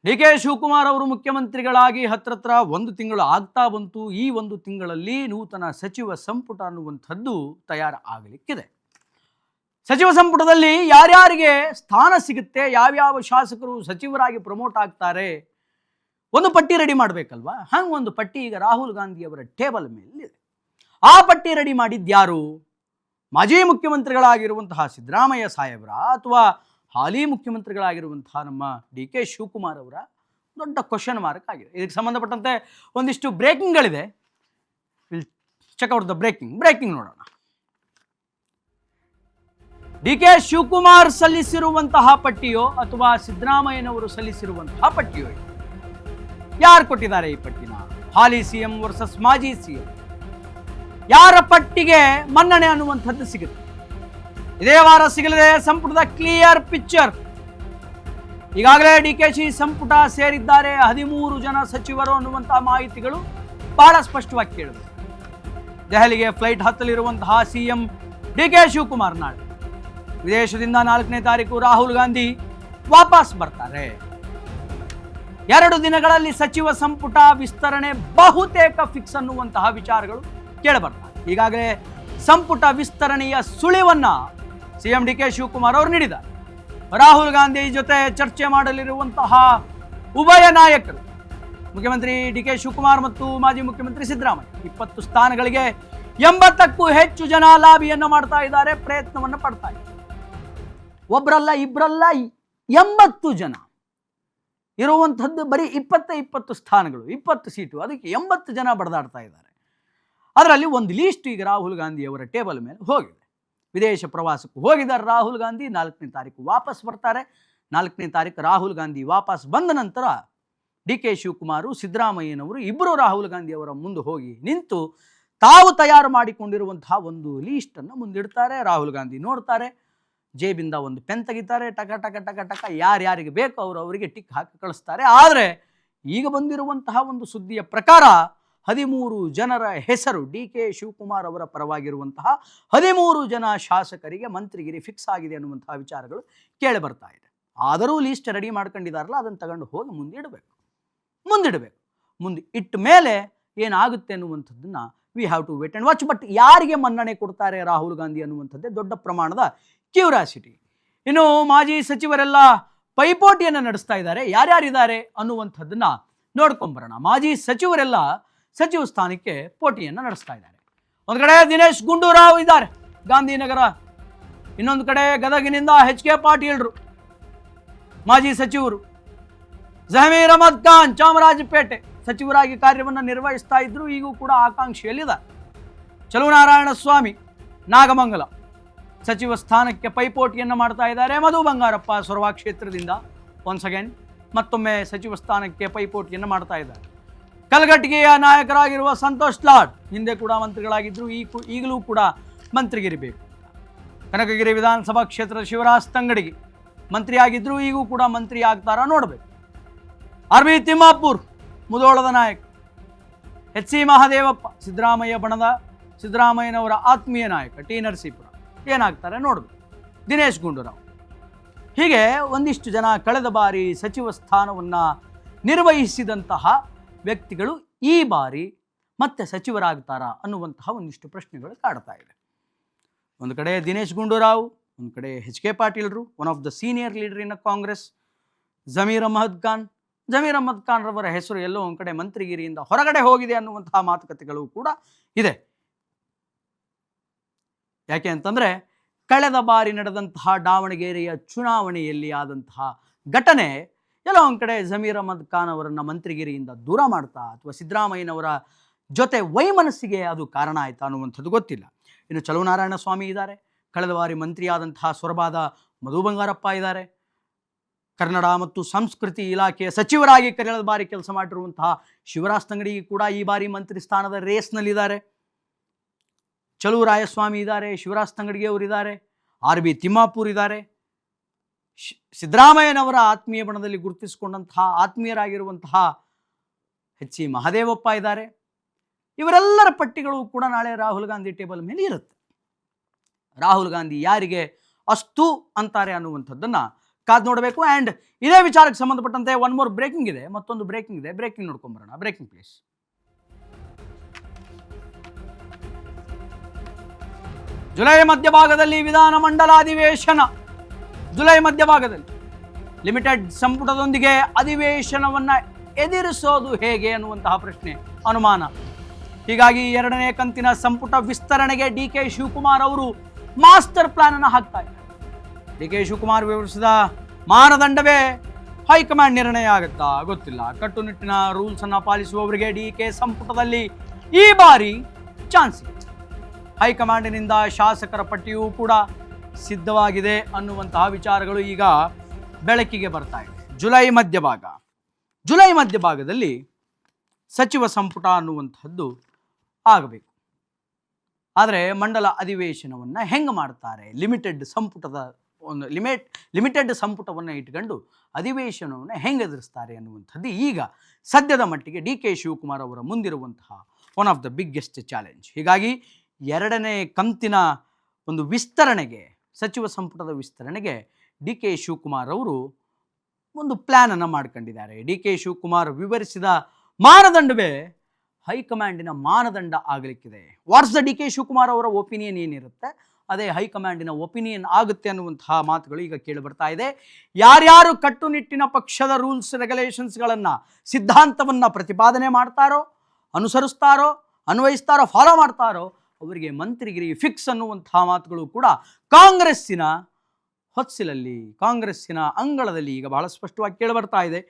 D K Shivakumar ಅವರು ಮುಖ್ಯಮಂತ್ರಿಗಳಾಗಿ ಹತ್ರ ಒಂದು ತಿಂಗಳು ಆಗ್ತಾ ಬಂತು. ಈ ಒಂದು ತಿಂಗಳಲ್ಲಿ ನೂತನ ಸಚಿವ ಸಂಪುಟ ಅನ್ನುವಂಥದ್ದು ತಯಾರಾಗಲಿಕ್ಕಿದೆ. ಸಚಿವ ಸಂಪುಟದಲ್ಲಿ ಯಾರ್ಯಾರಿಗೆ ಸ್ಥಾನ ಸಿಗುತ್ತೆ, ಯಾವ್ಯಾವ ಶಾಸಕರು ಸಚಿವರಾಗಿ ಪ್ರಮೋಟ್ ಆಗ್ತಾರೆ, ಒಂದು ಪಟ್ಟಿ ರೆಡಿ ಮಾಡಬೇಕಲ್ವಾ? ಹಂಗೆ ಒಂದು ಪಟ್ಟಿ ಈಗ ರಾಹುಲ್ ಗಾಂಧಿ ಅವರ ಟೇಬಲ್ ಮೇಲಿದೆ. ಆ ಪಟ್ಟಿ ರೆಡಿ ಮಾಡಿದ್ಯಾರು? ಮಾಜಿ ಮುಖ್ಯಮಂತ್ರಿಗಳಾಗಿರುವಂತಹ ಸಿದ್ದರಾಮಯ್ಯ ಸಾಹೇಬ್ರ ಅಥವಾ ಹಾಲಿ ಮುಖ್ಯಮಂತ್ರಿಗಳಾಗಿರುವಂತಹ ನಮ್ಮ ಡಿ ಕೆ ಶಿವಕುಮಾರ್ ಅವರ? ದೊಡ್ಡ ಕ್ವಶನ್ ಮಾರ್ಕ್ ಆಗಿದೆ. ಇದಕ್ಕೆ ಸಂಬಂಧಪಟ್ಟಂತೆ ಒಂದಿಷ್ಟು ಬ್ರೇಕಿಂಗ್ಗಳಿದೆ. Will check out the breaking ನೋಡೋಣ. ಡಿ ಕೆ ಶಿವಕುಮಾರ್ ಸಲ್ಲಿಸಿರುವಂತಹ ಪಟ್ಟಿಯೋ ಅಥವಾ ಸಿದ್ದರಾಮಯ್ಯನವರು ಸಲ್ಲಿಸಿರುವಂತಹ ಪಟ್ಟಿಯೋ? ಯಾರು ಕೊಟ್ಟಿದ್ದಾರೆ ಈ ಪಟ್ಟಿನ? ಹಾಲಿ ಸಿಎಂ ವರ್ಸಸ್ ಮಾಜಿ ಸಿಎಂ. ಯಾರ ಪಟ್ಟಿಗೆ ಮನ್ನಣೆ ಅನ್ನುವಂಥದ್ದು ಸಿಗುತ್ತೆ? ಇದೇ ವಾರ ಸಿಗಲಿದೆ ಸಂಪುಟದ ಕ್ಲಿಯರ್ ಪಿಕ್ಚರ್. ಈಗಾಗಲೇ ಡಿಕೆಶಿ ಸಂಪುಟ ಸೇರಿದ್ದಾರೆ 13 ಜನ ಸಚಿವರು ಅನ್ನುವಂತಹ ಮಾಹಿತಿಗಳು ಬಹಳ ಸ್ಪಷ್ಟವಾಗಿ ಕೇಳಿದೆ. ದೆಹಲಿಗೆ ಫ್ಲೈಟ್ ಹತ್ತಲಿರುವಂತಹ ಸಿಎಂ ಡಿ ಕೆ ಶಿವಕುಮಾರ್ ನಾಳೆ ವಿದೇಶದಿಂದ 4ನೇ ತಾರೀಕು ರಾಹುಲ್ ಗಾಂಧಿ ವಾಪಸ್ ಬರ್ತಾರೆ. 2 ದಿನಗಳಲ್ಲಿ ಸಚಿವ ಸಂಪುಟ ವಿಸ್ತರಣೆ ಬಹುತೇಕ ಫಿಕ್ಸ್ ಅನ್ನುವಂತಹ ವಿಚಾರಗಳು ಕೇಳಬರ್ತಾರೆ. ಈಗಾಗಲೇ ಸಂಪುಟ ವಿಸ್ತರಣೆಯ ಸುಳಿವನ್ನ ಸಿಎಂ ಡಿ ಕೆ ಶಿವಕುಮಾರ್ ಅವರು ನೀಡಿದ್ದಾರೆ. ರಾಹುಲ್ ಗಾಂಧಿ ಜೊತೆ ಚರ್ಚೆ ಮಾಡಲಿರುವಂತಹ ಉಭಯ ನಾಯಕರು ಮುಖ್ಯಮಂತ್ರಿ ಡಿ ಕೆ ಶಿವಕುಮಾರ್ ಮತ್ತು ಮಾಜಿ ಮುಖ್ಯಮಂತ್ರಿ ಸಿದ್ದರಾಮಯ್ಯ 20 ಸ್ಥಾನಗಳಿಗೆ 80ಕ್ಕೂ ಹೆಚ್ಚು ಜನ ಲಾಬಿಯನ್ನು ಮಾಡ್ತಾ ಇದ್ದಾರೆ, ಪ್ರಯತ್ನವನ್ನು ಪಡ್ತಾ ಇದ್ದಾರೆ. ಒಬ್ಬರಲ್ಲ ಇಬ್ಬರಲ್ಲ 80 ಜನ ಇರುವಂಥದ್ದು. ಬರೀ 20 ಸ್ಥಾನಗಳು, 20 ಸೀಟು, ಅದಕ್ಕೆ 80 ಜನ ಬಡದಾಡ್ತಾ ಇದ್ದಾರೆ. ಅದರಲ್ಲಿ ಒಂದು ಲೀಸ್ಟ್ ಈಗ ರಾಹುಲ್ ಗಾಂಧಿ ಅವರ ಟೇಬಲ್ ಮೇಲೆ ಹೋಗಿದೆ. ವಿದೇಶ ಪ್ರವಾಸಕ್ಕೂ ಹೋಗಿದ್ದಾರೆ ರಾಹುಲ್ ಗಾಂಧಿ. 4ನೇ ತಾರೀಕು ವಾಪಸ್ ಬರ್ತಾರೆ. 4ನೇ ತಾರೀಕು ರಾಹುಲ್ ಗಾಂಧಿ ವಾಪಸ್ ಬಂದ ನಂತರ ಡಿ ಕೆ ಶಿವಕುಮಾರ್ ಸಿದ್ದರಾಮಯ್ಯನವರು ಇಬ್ಬರು ರಾಹುಲ್ ಗಾಂಧಿ ಅವರ ಮುಂದೆ ಹೋಗಿ ನಿಂತು ತಾವು ತಯಾರು ಮಾಡಿಕೊಂಡಿರುವಂತಹ ಒಂದು ಲೀಸ್ಟನ್ನು ಮುಂದಿಡ್ತಾರೆ. ರಾಹುಲ್ ಗಾಂಧಿ ನೋಡ್ತಾರೆ, ಜೇಬಿಂದ ಒಂದು ಪೆನ್ ತೆಗಿತಾರೆ, ಟಕ ಟಕ ಟಕ ಟಕ ಯಾರ್ಯಾರಿಗೆ ಬೇಕೋ ಅವರಿಗೆ ಟಿಕ್ ಹಾಕಿ ಕಳಿಸ್ತಾರೆ. ಆದರೆ ಈಗ ಬಂದಿರುವಂತಹ ಒಂದು ಸುದ್ದಿಯ ಪ್ರಕಾರ 13 ಜನರ ಹೆಸರು, ಡಿ ಕೆ ಶಿವಕುಮಾರ್ ಅವರ ಪರವಾಗಿರುವಂತಹ 13 ಜನ ಶಾಸಕರಿಗೆ ಮಂತ್ರಿಗಿರಿ ಫಿಕ್ಸ್ ಆಗಿದೆ ಅನ್ನುವಂತಹ ವಿಚಾರಗಳು ಕೇಳಿ ಬರ್ತಾ ಇದೆ. ಆದರೂ ಲೀಸ್ಟ್ ರೆಡಿ ಮಾಡ್ಕೊಂಡಿದ್ದಾರಲ್ಲ, ಅದನ್ನು ತಗೊಂಡು ಹೋಗಿ ಮುಂದಿಡಬೇಕು. ಮುಂದೆ ಇಟ್ಟ ಮೇಲೆ ಏನಾಗುತ್ತೆ ಅನ್ನುವಂಥದ್ದನ್ನು we have to wait and watch. But ಯಾರಿಗೆ ಮನ್ನಣೆ ಕೊಡ್ತಾರೆ ರಾಹುಲ್ ಗಾಂಧಿ ಅನ್ನುವಂಥದ್ದೇ ದೊಡ್ಡ ಪ್ರಮಾಣದ ಕ್ಯೂರಿಯಾಸಿಟಿ. ಇನ್ನು ಮಾಜಿ ಸಚಿವರೆಲ್ಲ ಪೈಪೋಟಿಯನ್ನು ನಡೆಸ್ತಾ ಇದ್ದಾರೆ. ಯಾರ್ಯಾರಿದ್ದಾರೆ ಅನ್ನುವಂಥದ್ದನ್ನ ನೋಡ್ಕೊಂಬರೋಣ. ಮಾಜಿ ಸಚಿವರೆಲ್ಲ ಸಚಿವ ಸ್ಥಾನಕ್ಕೆ ಪೋಟಿಯನ್ನು ನಡೆಸ್ತಾ ಇದ್ದಾರೆ. ಒಂದು ಕಡೆ ದಿನೇಶ್ ಗುಂಡೂರಾವ್ ಇದ್ದಾರೆ ಗಾಂಧಿನಗರ, ಇನ್ನೊಂದು ಕಡೆ ಗದಗಿನಿಂದ HK ಪಾಟೀಲ್ರು ಮಾಜಿ ಸಚಿವರು, ಜಮೀರ್ ಅಹಮದ್ ಖಾನ್ ಚಾಮರಾಜಪೇಟೆ ಸಚಿವರಾಗಿ ಕಾರ್ಯವನ್ನು ನಿರ್ವಹಿಸ್ತಾ ಇದ್ರು, ಈಗೂ ಕೂಡ ಆಕಾಂಕ್ಷೆಯಲ್ಲಿದ್ದಾರೆ. ಚಲುವನಾರಾಯಣ ಸ್ವಾಮಿ ನಾಗಮಂಗಲ ಸಚಿವ ಸ್ಥಾನಕ್ಕೆ ಪೈಪೋಟಿಯನ್ನು ಮಾಡ್ತಾ ಇದ್ದಾರೆ. ಮಧು ಬಂಗಾರಪ್ಪ ಸೊರಬ ಕ್ಷೇತ್ರದಿಂದ ಒನ್ಸ್ ಅಗೇನ್ ಮತ್ತೊಮ್ಮೆ ಸಚಿವ ಸ್ಥಾನಕ್ಕೆ ಪೈಪೋಟಿಯನ್ನು ಮಾಡ್ತಾ ಇದ್ದಾರೆ. ಕಲಘಟಗಿಯ ನಾಯಕರಾಗಿರುವ ಸಂತೋಷ್ ಲಾಡ್ ಹಿಂದೆ ಕೂಡ ಮಂತ್ರಿಗಳಾಗಿದ್ದರು, ಈಗಲೂ ಕೂಡ ಮಂತ್ರಿಗಿರಿ ಬೇಕು. ಕನಕಗಿರಿ ವಿಧಾನಸಭಾ ಕ್ಷೇತ್ರದ ಶಿವರಾಜ್ ತಂಗಡಿಗೆ ಮಂತ್ರಿಯಾಗಿದ್ದರು, ಈಗೂ ಕೂಡ ಮಂತ್ರಿ ಆಗ್ತಾರ ನೋಡಬೇಕು. RB ತಿಮ್ಮಾಪುರ್ ಮುಧೋಳದ ನಾಯಕ. HC ಮಹದೇವಪ್ಪ ಸಿದ್ದರಾಮಯ್ಯ ಬಣದ ಸಿದ್ದರಾಮಯ್ಯನವರ ಆತ್ಮೀಯ ನಾಯಕ. T ನರಸೀಪುರ ಏನಾಗ್ತಾರೆ ನೋಡಬೇಕು. ದಿನೇಶ್ ಗುಂಡೂರಾವ್, ಹೀಗೆ ಒಂದಿಷ್ಟು ಜನ ಕಳೆದ ಬಾರಿ ಸಚಿವ ಸ್ಥಾನವನ್ನು ನಿರ್ವಹಿಸಿದಂತಹ ವ್ಯಕ್ತಿಗಳು ಈ ಬಾರಿ ಮತ್ತೆ ಸಚಿವರಾಗ್ತಾರಾ ಅನ್ನುವಂತಹ ಒಂದಿಷ್ಟು ಪ್ರಶ್ನೆಗಳು ಕಾಡ್ತಾ ಇದೆ. ಒಂದು ಕಡೆ ದಿನೇಶ್ ಗುಂಡೂರಾವ್, ಒಂದು ಕಡೆ HK ಪಾಟೀಲ್ರು, one of the senior leader in Congress. Zameer Ahmed Khan ರವರ ಹೆಸರು ಎಲ್ಲೋ ಒಂದು ಕಡೆ ಮಂತ್ರಿಗಿರಿಯಿಂದ ಹೊರಗಡೆ ಹೋಗಿದೆ ಅನ್ನುವಂತಹ ಮಾತುಕತೆಗಳು ಕೂಡ ಇದೆ. ಯಾಕೆ ಅಂತಂದರೆ ಕಳೆದ ಬಾರಿ ನಡೆದಂತಹ ದಾವಣಗೆರೆಯ ಚುನಾವಣೆಯಲ್ಲಿ ಆದಂತಹ ಘಟನೆ ಎಲ್ಲೋ ಒಂದು ಕಡೆ ಜಮೀರ್ ಅಹಮದ್ ಖಾನ್ ಅವರನ್ನು ಮಂತ್ರಿಗಿರಿಯಿಂದ ದೂರ ಮಾಡ್ತಾ ಅಥವಾ ಸಿದ್ದರಾಮಯ್ಯನವರ ಜೊತೆ ವೈಮನಸ್ಸಿಗೆ ಅದು ಕಾರಣ ಆಯಿತಾ ಅನ್ನುವಂಥದ್ದು ಗೊತ್ತಿಲ್ಲ. ಇನ್ನು ಚಲುವನಾರಾಯಣ ಸ್ವಾಮಿ ಇದ್ದಾರೆ, ಕಳೆದ ಬಾರಿ ಮಂತ್ರಿಯಾದಂತಹ ಸೊರಬಾದ ಮಧು ಬಂಗಾರಪ್ಪ ಇದ್ದಾರೆ, ಕನ್ನಡ ಮತ್ತು ಸಂಸ್ಕೃತಿ ಇಲಾಖೆಯ ಸಚಿವರಾಗಿ ಕಳೆದ ಬಾರಿ ಕೆಲಸ ಮಾಡಿರುವಂತಹ ಶಿವರಾಜ್ ತಂಗಡಿ ಕೂಡ ಈ ಬಾರಿ ಮಂತ್ರಿ ಸ್ಥಾನದ ರೇಸ್ನಲ್ಲಿದ್ದಾರೆ. ಚಲುವರಾಯಸ್ವಾಮಿ ಇದ್ದಾರೆ, ಶಿವರಾಜ್ ತಂಗಡಿಗೆ ಅವರಿದ್ದಾರೆ, RB ತಿಮ್ಮಾಪುರ್ ಇದ್ದಾರೆ, ಸಿದ್ದರಾಮಯ್ಯನವರ ಆತ್ಮೀಯ ಬಣದಲ್ಲಿ ಗುರುತಿಸಿಕೊಂಡಂತಹ ಆತ್ಮೀಯರಾಗಿರುವಂತಹ HC ಮಹದೇವಪ್ಪ ಇದ್ದಾರೆ. ಇವರೆಲ್ಲರ ಪಟ್ಟಿಗಳು ಕೂಡ ನಾಳೆ ರಾಹುಲ್ ಗಾಂಧಿ ಟೇಬಲ್ ಮೇಲೆ ಇರುತ್ತೆ. ರಾಹುಲ್ ಗಾಂಧಿ ಯಾರಿಗೆ ಅಸ್ತು ಅಂತಾರೆ ಅನ್ನುವಂಥದ್ದನ್ನು ಕಾದು ನೋಡಬೇಕು. ಆ್ಯಂಡ್ ಇದೇ ವಿಚಾರಕ್ಕೆ ಸಂಬಂಧಪಟ್ಟಂತೆ ಒನ್ ಮೋರ್ ಬ್ರೇಕಿಂಗ್ ಇದೆ, ಮತ್ತೊಂದು ಬ್ರೇಕಿಂಗ್ ಇದೆ. ಬ್ರೇಕಿಂಗ್ ನೋಡ್ಕೊಂಬರೋಣ. Breaking please. ಜುಲೈ ಮಧ್ಯಭಾಗದಲ್ಲಿ ವಿಧಾನಮಂಡಲ ಅಧಿವೇಶನ. ಜುಲೈ ಮಧ್ಯಭಾಗದಲ್ಲಿ ಲಿಮಿಟೆಡ್ ಸಂಪುಟದೊಂದಿಗೆ ಅಧಿವೇಶನವನ್ನ ಎದುರಿಸೋದು ಹೇಗೆ ಅನ್ನುವಂತಹ ಪ್ರಶ್ನೆ, ಅನುಮಾನ. ಹೀಗಾಗಿ 2ನೇ ಕಂತಿನ ಸಂಪುಟ ವಿಸ್ತರಣೆಗೆ ಡಿ ಕೆ ಶಿವಕುಮಾರ್ ಅವರು ಮಾಸ್ಟರ್ ಪ್ಲಾನ್ ಅನ್ನು ಹಾಕ್ತಾ ಇದ್ದಾರೆ. ಡಿ ಕೆ ಶಿವಕುಮಾರ್ ವಿವರಿಸಿದ ಮಾನದಂಡವೇ ಹೈಕಮಾಂಡ್ ನಿರ್ಣಯ ಆಗುತ್ತಾ ಗೊತ್ತಿಲ್ಲ. ಕಟ್ಟುನಿಟ್ಟಿನ ರೂಲ್ಸ್ ಅನ್ನ ಪಾಲಿಸುವವರಿಗೆ ಡಿ ಕೆ ಸಂಪುಟದಲ್ಲಿ ಈ ಬಾರಿ ಚಾನ್ಸ್ ಇದೆ. ಹೈಕಮಾಂಡಿನಿಂದ ಶಾಸಕರ ಪಟ್ಟಿಯೂ ಕೂಡ ಸಿದ್ಧವಾಗಿದೆ ಅನ್ನುವಂತಹ ವಿಚಾರಗಳು ಈಗ ಬೆಳಕಿಗೆ ಬರ್ತಾ ಇದೆ. ಜುಲೈ ಮಧ್ಯಭಾಗದಲ್ಲಿ ಸಚಿವ ಸಂಪುಟ ಅನ್ನುವಂಥದ್ದು ಆಗಬೇಕು. ಆದರೆ ಮಂಡಲ ಅಧಿವೇಶನವನ್ನು ಹೆಂಗೆ ಮಾಡ್ತಾರೆ? ಲಿಮಿಟೆಡ್ ಸಂಪುಟವನ್ನು ಇಟ್ಕೊಂಡು ಅಧಿವೇಶನವನ್ನು ಹೆಂಗೆ ಎದುರಿಸ್ತಾರೆ ಅನ್ನುವಂಥದ್ದು ಈಗ ಸದ್ಯದ ಮಟ್ಟಿಗೆ ಡಿ ಕೆ ಶಿವಕುಮಾರ್ ಅವರ ಮುಂದಿರುವಂತಹ one of the biggest challenge. ಹೀಗಾಗಿ 2ನೇ ಕಂತಿನ ಒಂದು ವಿಸ್ತರಣೆಗೆ, ಸಚಿವ ಸಂಪುಟದ ವಿಸ್ತರಣೆಗೆ ಡಿ ಕೆ ಶಿವಕುಮಾರ್ ಅವರು ಒಂದು ಪ್ಲ್ಯಾನನ್ನು ಮಾಡ್ಕೊಂಡಿದ್ದಾರೆ. ಡಿ ಕೆ ಶಿವಕುಮಾರ್ ವಿವರಿಸಿದ ಮಾನದಂಡವೇ ಹೈಕಮಾಂಡಿನ ಮಾನದಂಡ ಆಗಲಿಕ್ಕಿದೆ. What's the D K Shivakumar ಅವರ ಒಪಿನಿಯನ್ ಏನಿರುತ್ತೆ ಅದೇ ಹೈಕಮಾಂಡಿನ ಒಪಿನಿಯನ್ ಆಗುತ್ತೆ ಅನ್ನುವಂತಹ ಮಾತುಗಳು ಈಗ ಕೇಳಿ ಬರ್ತಾ ಇದೆ. ಯಾರ್ಯಾರು ಕಟ್ಟುನಿಟ್ಟಿನ ಪಕ್ಷದ ರೂಲ್ಸ್ ರೆಗ್ಯುಲೇಷನ್ಸ್ಗಳನ್ನು, ಸಿದ್ಧಾಂತವನ್ನು ಪ್ರತಿಪಾದನೆ ಮಾಡ್ತಾರೋ, ಅನುಸರಿಸ್ತಾರೋ, ಅನ್ವಯಿಸ್ತಾರೋ, ಫಾಲೋ ಮಾಡ್ತಾರೋ ಅವರಿಗೆ ಮಂತ್ರಿಗಿರಿ ಫಿಕ್ಸ್ ಅನ್ನುವಂತಹ ಮಾತುಗಳು ಕೂಡ ಕಾಂಗ್ರೆಸ್ಸಿನ ಹೊತ್ಸಿಲಲ್ಲಿ, ಕಾಂಗ್ರೆಸ್ಸಿನ ಅಂಗಳದಲ್ಲಿ ಈಗ ಬಹಳ ಸ್ಪಷ್ಟವಾಗಿ ಕೇಳಿ ಬರ್ತಾ ಇದೆ.